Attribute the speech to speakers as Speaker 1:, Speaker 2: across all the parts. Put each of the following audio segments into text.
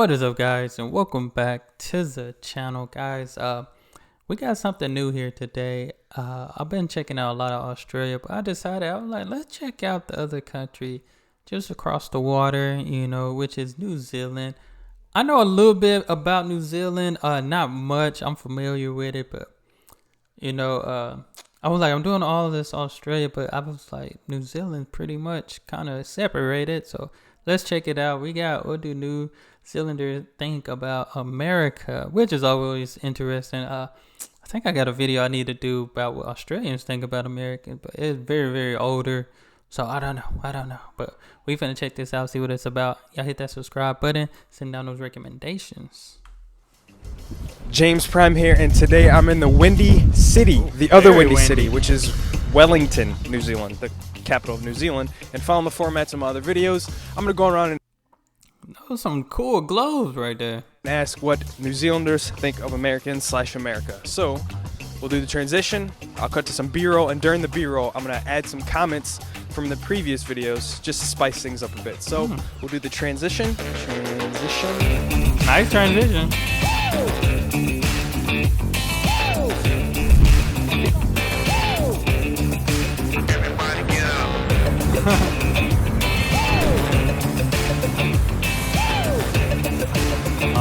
Speaker 1: What is up, guys, and welcome back to the channel, guys. We got something new here today. I've been checking out a lot of Australia, but I decided I was like, let's check out the other country just across the water, which is New Zealand. I know a little bit about New Zealand, not much. I'm familiar with it, but I was like, I'm doing all of this Australia, but I was like, New Zealand pretty much kind of separated. So let's check it out. What do New Zealanders think about America, which is always interesting. I think I got a video I need to do about what Australians think about America, but it's very, very older. So I don't know. But we finna check this out, see what it's about. Y'all hit that subscribe button, send down those recommendations.
Speaker 2: James Prime here, and today I'm in the Windy City, the other windy city, which is Wellington, New Zealand, the capital of New Zealand. And following the formats of my other videos, I'm going to go around and
Speaker 1: those some cool globes right there.
Speaker 2: Ask what New Zealanders think of Americans/America. So we'll do the transition. I'll cut to some B-roll, and during the B-roll, I'm going to add some comments from the previous videos just to spice things up a bit. So we'll do the transition.
Speaker 1: Nice transition.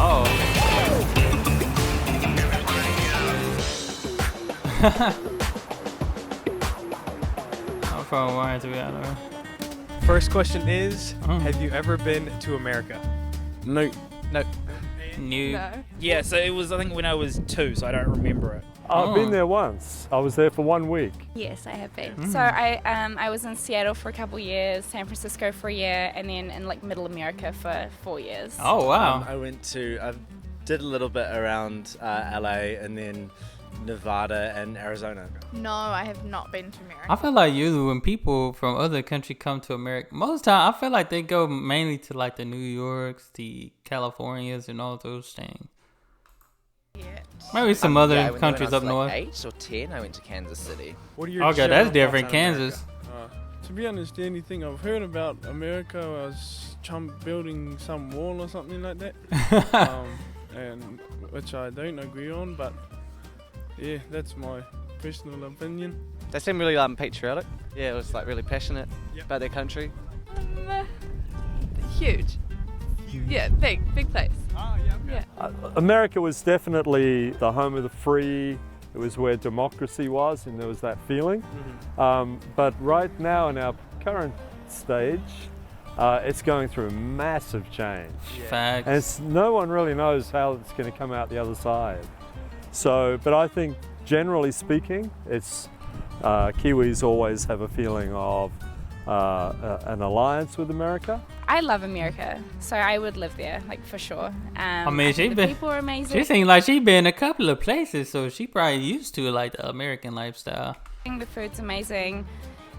Speaker 1: Oh. I'm from wanting to be honest.
Speaker 2: First question is, have you ever been to America?
Speaker 3: No.
Speaker 1: New.
Speaker 4: No.
Speaker 3: Yeah, so it was, I think, when I was 2, so I don't remember it.
Speaker 5: I've been there once. I was there for 1 week.
Speaker 4: Yes, I have been. So I was in Seattle for a couple years, San Francisco for a year, and then in like Middle America for 4 years.
Speaker 1: Oh wow.
Speaker 6: I did a little bit around LA and then Nevada and Arizona.
Speaker 4: No, I have not been to America.
Speaker 1: I feel like usually when people from other countries come to America, most time I feel like they go mainly to like the New Yorks, the Californias, and all those things.
Speaker 4: Yeah.
Speaker 1: Maybe some other
Speaker 7: Yeah, when
Speaker 1: countries
Speaker 7: I
Speaker 1: up
Speaker 7: was
Speaker 1: north.
Speaker 7: like 8 or 10, I went to Kansas City.
Speaker 2: What are your
Speaker 1: Okay,
Speaker 2: general
Speaker 1: that's different.
Speaker 2: thoughts on America?
Speaker 1: Kansas.
Speaker 8: To be honest, the only thing I've heard about America was Trump building some wall or something like that, and which I don't agree on, but yeah, that's my personal opinion.
Speaker 9: They seem really patriotic. Yeah, it was like really passionate about their country.
Speaker 4: Huge. Yeah, big place. Yeah.
Speaker 5: America was definitely the home of the free. It was where democracy was, and there was that feeling. But right now, in our current stage, it's going through massive change.
Speaker 1: Facts.
Speaker 5: And no one really knows how it's going to come out the other side. So, but I think generally speaking, it's Kiwis always have a feeling of an alliance with America.
Speaker 4: I love America, so I would live there, like for sure.
Speaker 1: I mean,
Speaker 4: think the people are amazing.
Speaker 1: She seems like she been a couple of places, so she probably used to like the American lifestyle.
Speaker 4: I think the food's amazing.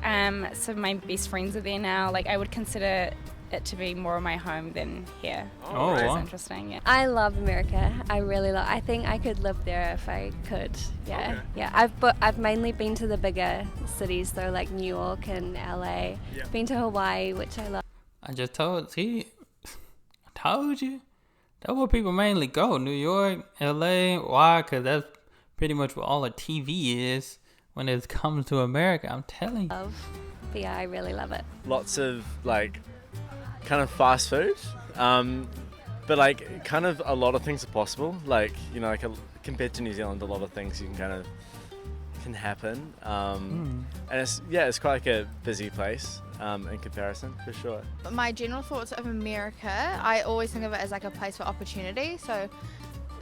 Speaker 4: Some of my best friends are there now. Like I would consider it to be more of my home than here.
Speaker 1: Oh,
Speaker 4: Which is
Speaker 1: wow.
Speaker 4: interesting. Yeah.
Speaker 10: I love America. I really love. I think I could live there if I could. Yeah,
Speaker 2: Okay.
Speaker 10: yeah. I've mainly been to the bigger cities though, like New York and LA.
Speaker 2: Yeah.
Speaker 10: Been to Hawaii, which I love.
Speaker 1: I just told you. That's where people mainly go. New York, LA. Why? Because that's pretty much what all the TV is when it comes to America. I'm telling you.
Speaker 10: Love. But yeah, I really love it.
Speaker 6: Lots of kind of fast food, but kind of a lot of things are possible. Compared to New Zealand, a lot of things can happen. And it's quite like a busy place in comparison, for sure.
Speaker 11: My general thoughts of America, I always think of it as like a place for opportunity. So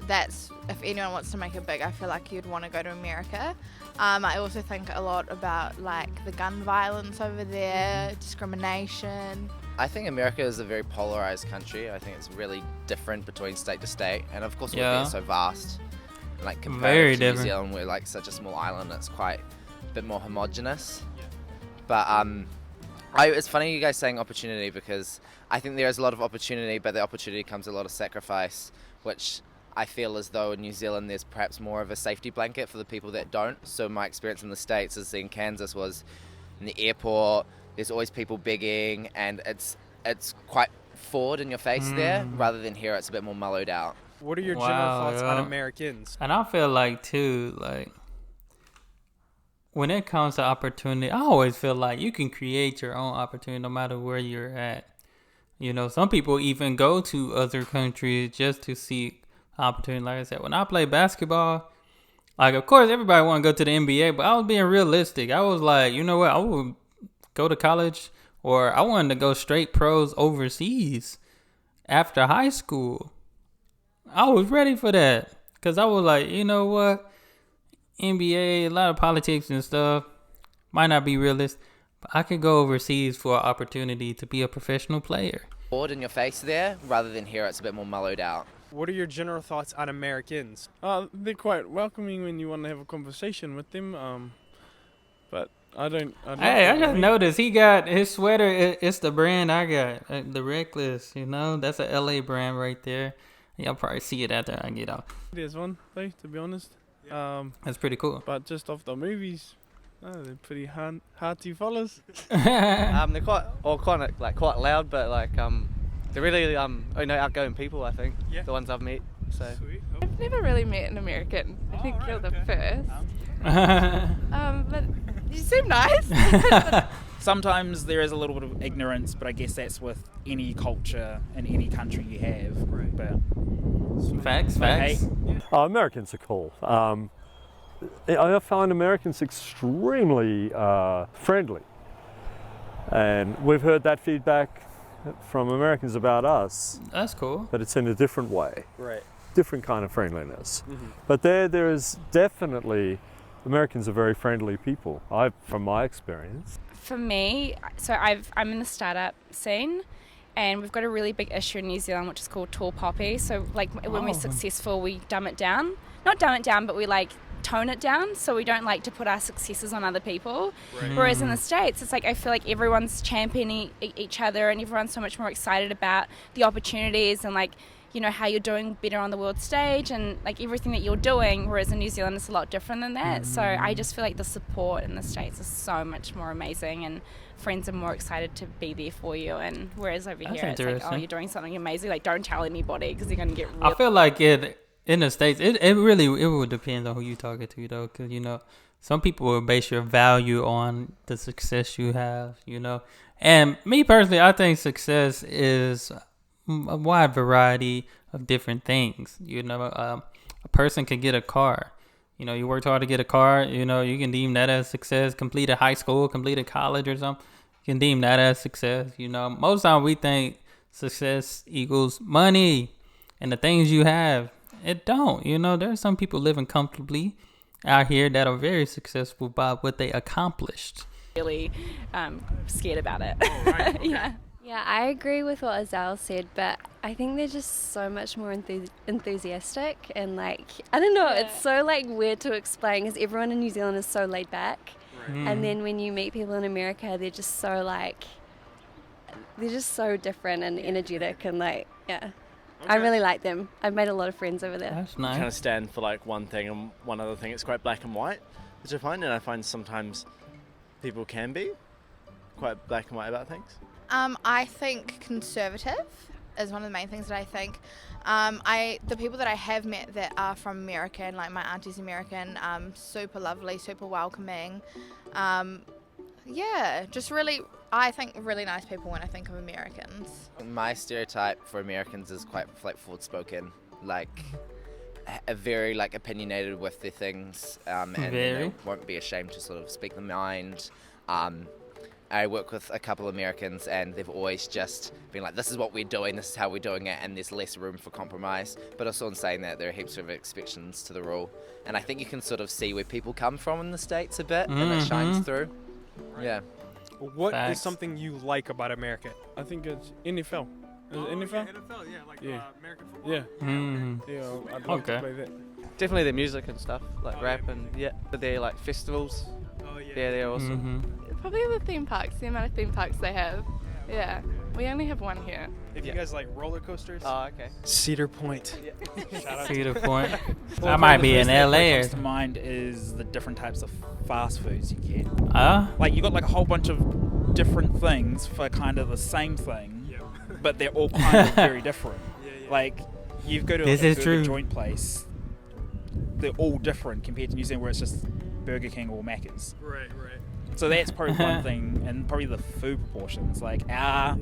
Speaker 11: that's, if anyone wants to make it big, I feel like you'd want to go to America. I also think a lot about like the gun violence over there, discrimination.
Speaker 7: I think America is a very polarized country. I think it's really different between state to state, and of course, we're so vast. And, like compared
Speaker 1: Very
Speaker 7: to New
Speaker 1: different.
Speaker 7: Zealand, we're like such a small island. It's quite a bit more homogenous. But it's funny you guys saying opportunity, because I think there is a lot of opportunity, but the opportunity comes with a lot of sacrifice, which I feel as though in New Zealand there's perhaps more of a safety blanket for the people that don't. So my experience in the States is in Kansas was in the airport, there's always people begging, and it's quite forward in your face there, rather than here it's a bit more mellowed out.
Speaker 2: What are your general thoughts on Americans?
Speaker 1: And I feel like too, like when it comes to opportunity, I always feel like you can create your own opportunity no matter where you're at. You know, some people even go to other countries just to seek opportunity. Like I said, when I play basketball, like of course everybody want to go to the NBA, but I was being realistic. I was like, you know what, I would go to college, or I wanted to go straight pros overseas after high school. I was ready for that because I was like, you know what, NBA, a lot of politics and stuff, might not be realistic, but I could go overseas for an opportunity to be a professional player.
Speaker 7: Forward in your face there, rather than here it's a bit more mellowed out.
Speaker 2: What are your general thoughts on Americans?
Speaker 8: They're quite welcoming when you want to have a conversation with them. But I don't.
Speaker 1: Hey, I just noticed he got his sweater. It's the brand I got, the Reckless. You know, that's a LA brand right there. Y'all probably see it after I get off.
Speaker 8: There's one though, to be honest.
Speaker 1: That's pretty cool.
Speaker 8: But just off the movies, they're pretty hearty fellas.
Speaker 9: They're quite loud, but like they're really outgoing people. I think the ones I've met. So
Speaker 12: I've never really met an American. I think you're the first. But you seem nice.
Speaker 3: Sometimes there is a little bit of ignorance, but I guess that's with any culture in any country you have. Right. But
Speaker 1: facts.
Speaker 3: Hey,
Speaker 5: Americans are cool. I find Americans extremely friendly, and we've heard that feedback from Americans about us.
Speaker 1: That's cool.
Speaker 5: But it's in a different way.
Speaker 2: Right.
Speaker 5: Different kind of friendliness. But there is definitely, Americans are very friendly people, from my experience.
Speaker 4: For me, so I'm in the startup scene, and we've got a really big issue in New Zealand, which is called tall poppy. So like when we're successful, we dumb it down. Not dumb it down, but we like tone it down, so we don't like to put our successes on other people. Right. Whereas in the States, it's like I feel like everyone's championing each other, and everyone's so much more excited about the opportunities and like, you know, how you're doing better on the world stage and like everything that you're doing, whereas in New Zealand it's a lot different than that. So I just feel like the support in the States is so much more amazing, and friends are more excited to be there for you, and whereas over here it's like, oh, you're doing something amazing, like don't tell anybody because you're going to get
Speaker 1: I feel like in the States, it would depend on who you're talking to, though, because, you know, some people will base your value on the success you have, you know. And me personally, I think success is a wide variety of different things. You know, a person can get a car. You know, you worked hard to get a car. You know, you can deem that as success. Completed high school, completed college or something. You can deem that as success. You know, most time we think success equals money and the things you have. It don't. You know, there's some people living comfortably out here that are very successful by what they accomplished.
Speaker 4: Really scared about it.
Speaker 2: Oh, right. Okay.
Speaker 10: Yeah, I agree with what Azal said, but I think they're just so much more enthusiastic and like, I don't know, it's so like weird to explain because everyone in New Zealand is so laid back. Right. And then when you meet people in America, they're just so like, they're just so different and energetic and like, yeah. Okay. I really like them. I've made a lot of friends over there.
Speaker 1: That's nice.
Speaker 6: Kind of stand for like one thing and one other thing. It's quite black and white, which I find, and I find sometimes people can be quite black and white about things.
Speaker 11: I think conservative is one of the main things that I think. The people that I have met that are from America, and like my auntie's American, super lovely, super welcoming. Yeah, just really, I think really nice people when I think of Americans.
Speaker 7: My stereotype for Americans is quite like forward-spoken, like a very like opinionated with their things, and they won't be ashamed to sort of speak their mind. I work with a couple of Americans and they've always just been like, this is what we're doing, this is how we're doing it, and there's less room for compromise. But also in saying that, there are heaps of exceptions to the rule. And I think you can sort of see where people come from in the States a bit, and it shines through. Right. Yeah.
Speaker 2: What is something you like about America?
Speaker 8: I think it's NFL. Is it NFL?
Speaker 2: Yeah, NFL, yeah, like American football.
Speaker 8: Yeah. Yeah, I'd love to play that.
Speaker 9: Definitely their music and stuff, like rap and but they're like festivals.
Speaker 2: Oh yeah.
Speaker 9: Yeah, they're awesome.
Speaker 12: Probably the theme parks, the amount of theme parks they have. Yeah. We only have one here.
Speaker 2: If you guys like roller coasters.
Speaker 9: Oh, okay.
Speaker 2: Cedar Point.
Speaker 1: Shout out Cedar Point. I might be in LA.
Speaker 3: What comes to mind is the different types of fast foods you get.
Speaker 1: Like
Speaker 3: you got like a whole bunch of different things for kind of the same thing. but they're all kind of very different. Like, you go to
Speaker 1: This
Speaker 3: a
Speaker 1: is
Speaker 3: burger
Speaker 1: true.
Speaker 3: joint place, they're all different compared to New Zealand, where it's just Burger King or Macca's.
Speaker 2: Right.
Speaker 3: So that's probably one thing, and probably the food proportions. Like our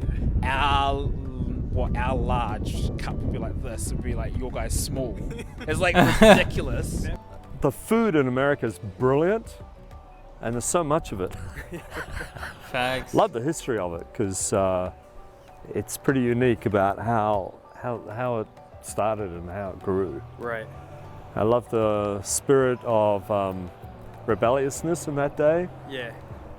Speaker 3: large cup would be like this, would be like your guy's small. It's like ridiculous.
Speaker 5: The food in America is brilliant, and there's so much of it.
Speaker 1: Facts.
Speaker 5: Love the history of it because it's pretty unique about how it started and how it grew.
Speaker 2: Right.
Speaker 5: I love the spirit of rebelliousness in that day
Speaker 2: Yeah.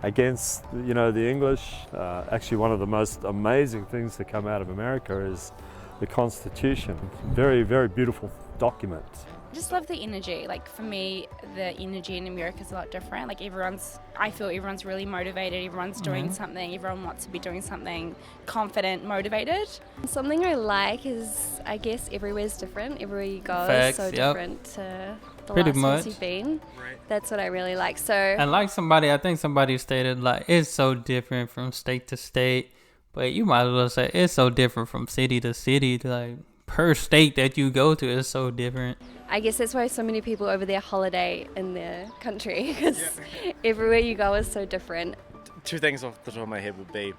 Speaker 5: against the English. Actually, one of the most amazing things that come out of America is the Constitution. Very, very beautiful document.
Speaker 4: I just love the energy. Like, for me, the energy in America is a lot different. Like, I feel everyone's really motivated, everyone's doing something, everyone wants to be doing something, confident, motivated.
Speaker 10: Something I like is, I guess, everywhere's different. Everywhere you go
Speaker 1: Facts,
Speaker 10: is so
Speaker 1: yep.
Speaker 10: different to the
Speaker 1: Pretty
Speaker 10: last
Speaker 1: much.
Speaker 10: place you've been.
Speaker 2: Right.
Speaker 10: That's what I really like. So
Speaker 1: And like I think somebody stated, like, it's so different from state to state, but you might as well say it's so different from city to city. Like, per state that you go to is so different.
Speaker 10: I guess that's why so many people over there holiday in their country, because everywhere you go is so different.
Speaker 6: Two things off the top of my head would be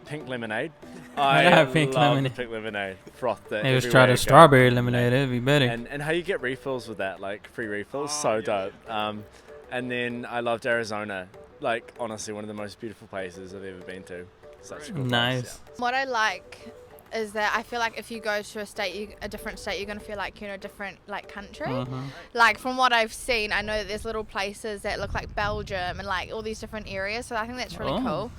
Speaker 6: pink lemonade.
Speaker 1: Yeah,
Speaker 6: I
Speaker 1: pink
Speaker 6: love
Speaker 1: lemonade.
Speaker 6: the pink lemonade. Frothed it.
Speaker 1: They was
Speaker 6: everywhere
Speaker 1: try
Speaker 6: I
Speaker 1: the
Speaker 6: go.
Speaker 1: strawberry lemonade, it'd be better.
Speaker 6: And how you get refills with that, like free refills, so dope. And then I loved Arizona. Like, honestly, one of the most beautiful places I've ever been to. Such a cool place,
Speaker 1: Nice.
Speaker 11: What I like is that I feel like if you go to a different state, you're going to feel like you're in a different country. Like, from what I've seen, I know that there's little places that look like Belgium and like all these different areas, so I think that's really cool.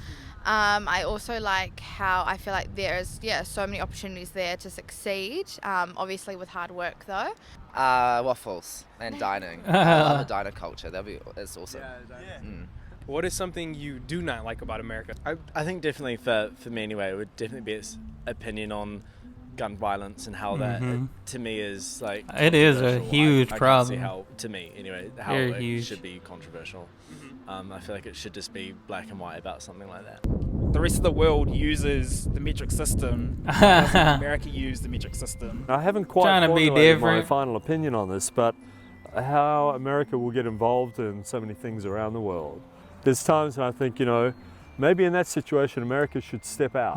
Speaker 11: I also like how I feel like there's so many opportunities there to succeed, obviously with hard work though.
Speaker 7: Waffles and dining. I love a diner culture. It's awesome.
Speaker 2: What is something you do not like about America?
Speaker 6: I think definitely for me anyway, it would definitely be its opinion on gun violence and how that to me is like
Speaker 1: It is a
Speaker 6: controversial.
Speaker 1: huge
Speaker 6: I
Speaker 1: problem.
Speaker 6: can't see how, to me anyway, how
Speaker 1: Very
Speaker 6: it
Speaker 1: huge.
Speaker 6: should be controversial. I feel like it should just be black and white about something like that.
Speaker 3: The rest of the world uses the metric system. Doesn't America use the metric system?
Speaker 5: I haven't quite
Speaker 1: Trying to be
Speaker 5: formulated my
Speaker 1: different.
Speaker 5: final opinion on this, but how America will get involved in so many things around the world. There's times when I think, maybe in that situation, America should step out.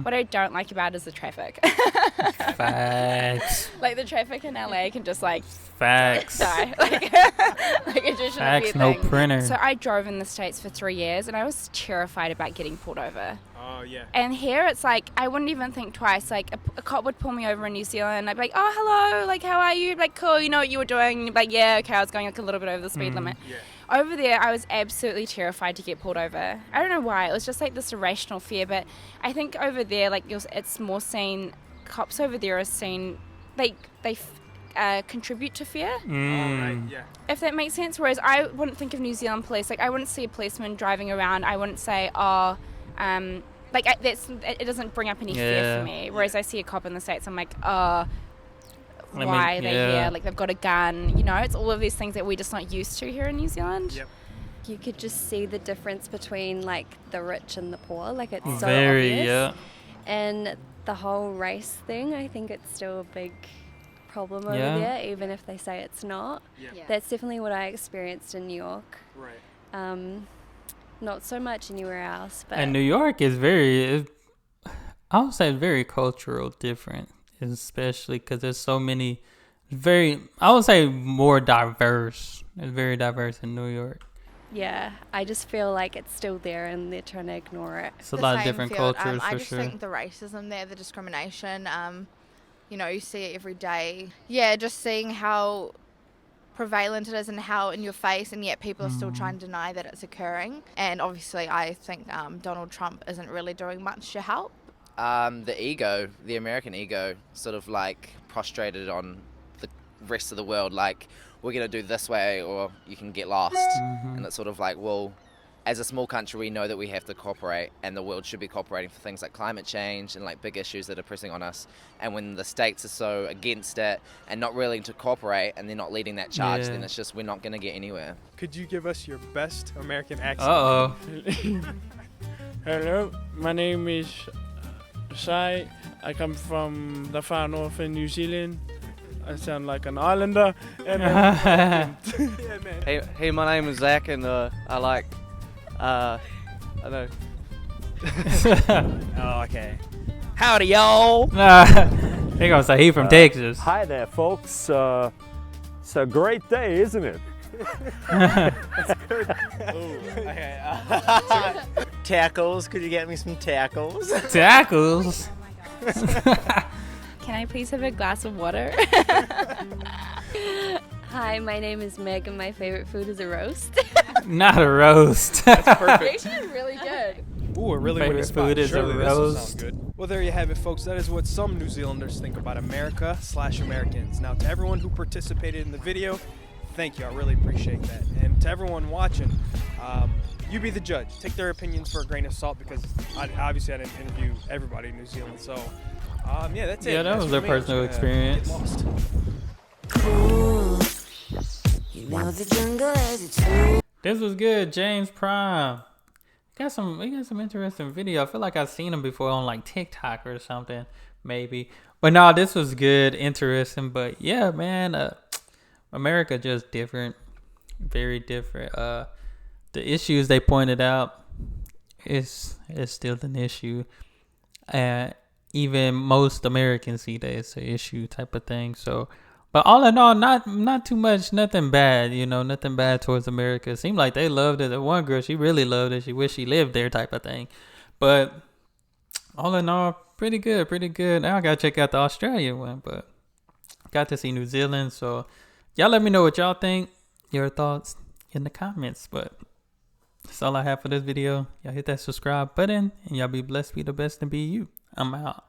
Speaker 4: What I don't like about it is the traffic.
Speaker 1: Facts.
Speaker 4: Like, the traffic in LA can just
Speaker 1: Facts.
Speaker 4: die. Like it just shouldn't be
Speaker 1: Facts,
Speaker 4: a
Speaker 1: no
Speaker 4: thing.
Speaker 1: printer.
Speaker 4: So I drove in the States for 3 years, and I was terrified about getting pulled over.
Speaker 2: Oh, yeah.
Speaker 4: And here it's like, I wouldn't even think twice. Like, a cop would pull me over in New Zealand. I'd be like, oh, hello, like, how are you? Like, cool, you know what you were doing? And you'd be like, yeah, okay, I was going like a little bit over the speed limit. Over there, I was absolutely terrified to get pulled over. I don't know why. It was just like this irrational fear. But I think over there, like, it's more seen, cops over there are seen, they contribute to fear. If that makes sense. Whereas I wouldn't think of New Zealand police. Like, I wouldn't see a policeman driving around. I wouldn't say, it doesn't bring up any fear for me. Whereas I see a cop in the States, I'm like, why are they here? Like, they've got a gun. It's all of these things that we're just not used to here in New Zealand.
Speaker 10: you could just see the difference between like the rich and the poor. Like, it's so
Speaker 1: Very,
Speaker 10: obvious.
Speaker 1: yeah.
Speaker 10: And the whole race thing, I think it's still a big problem over
Speaker 1: Yeah.
Speaker 10: there, even if they say it's not.
Speaker 11: Yeah.
Speaker 10: That's definitely what I experienced in New York.
Speaker 2: Right.
Speaker 10: Not so much anywhere else, but
Speaker 1: And New York is I would say very cultural different, especially because there's so many I would say more diverse. It's very diverse in New York.
Speaker 10: yeah, I just feel like it's still there and they're trying to ignore it.
Speaker 1: It's a
Speaker 11: The
Speaker 1: lot of
Speaker 11: same
Speaker 1: different
Speaker 11: field.
Speaker 1: cultures
Speaker 11: I
Speaker 1: for
Speaker 11: just
Speaker 1: sure.
Speaker 11: think the racism there, the discrimination, you see it every day. Yeah, just seeing how prevalent it is and how in your face, and yet people are still trying to deny that it's occurring. And obviously I think Donald Trump isn't really doing much to help.
Speaker 7: The American ego sort of like prostrated on the rest of the world, like, we're going to do this way or you can get lost. And it's sort of like, well, as a small country, we know that we have to cooperate, and the world should be cooperating for things like climate change and like big issues that are pressing on us. And when the states are so against it and not willing to cooperate, and they're not leading that charge,
Speaker 1: Yeah.
Speaker 7: then it's just, we're not going to get anywhere.
Speaker 2: Could you give us your best American accent?
Speaker 1: Uh-oh.
Speaker 8: Hello, my name is to say. I come from the far north in New Zealand. I sound like an islander. And yeah, man.
Speaker 9: Hey, my name is Zach, and I like, I know.
Speaker 2: Oh, okay. Howdy, y'all.
Speaker 1: They gonna say he from Texas.
Speaker 5: Hi there, folks. It's a great day, isn't it?
Speaker 6: Tackles. Could you get me some tackles?
Speaker 1: Tackles.
Speaker 4: Can I please have a glass of water?
Speaker 10: Hi, my name is Meg, and my favorite food is a roast.
Speaker 1: Not a roast.
Speaker 2: That's perfect.
Speaker 12: Actually, really good.
Speaker 2: Ooh, a really
Speaker 1: Favorite
Speaker 2: winning spot.
Speaker 1: food is a
Speaker 2: Surely this will
Speaker 1: roast.
Speaker 2: sound good. Well, there you have it, folks. That is what some New Zealanders think about America/Americans. Now, to everyone who participated in the video, thank you. I really appreciate that. And to everyone watching, you be the judge. Take their opinions for a grain of salt, because obviously I didn't interview everybody in New Zealand. So, yeah, that's it.
Speaker 1: Yeah, that
Speaker 2: That's
Speaker 1: was
Speaker 2: for
Speaker 1: a
Speaker 2: me.
Speaker 1: personal
Speaker 2: I'm just gonna
Speaker 1: experience.
Speaker 2: get lost.
Speaker 1: This was good, James Prime. We got some interesting video. I feel like I've seen him before on like TikTok or something, maybe. But no, this was good, interesting. But yeah, man, America just different, very different. The issues they pointed out is still an issue, and even most Americans see that it's an issue type of thing. So, but all in all, not too much, nothing bad, nothing bad towards America. It seemed like they loved it. The one girl, she really loved it. She wished she lived there type of thing. But all in all, pretty good. Now I gotta check out the Australia one, but got to see New Zealand. So y'all let me know what y'all think, your thoughts in the comments. But that's all I have for this video. Y'all hit that subscribe button, and y'all be blessed, be the best, and be you. I'm out.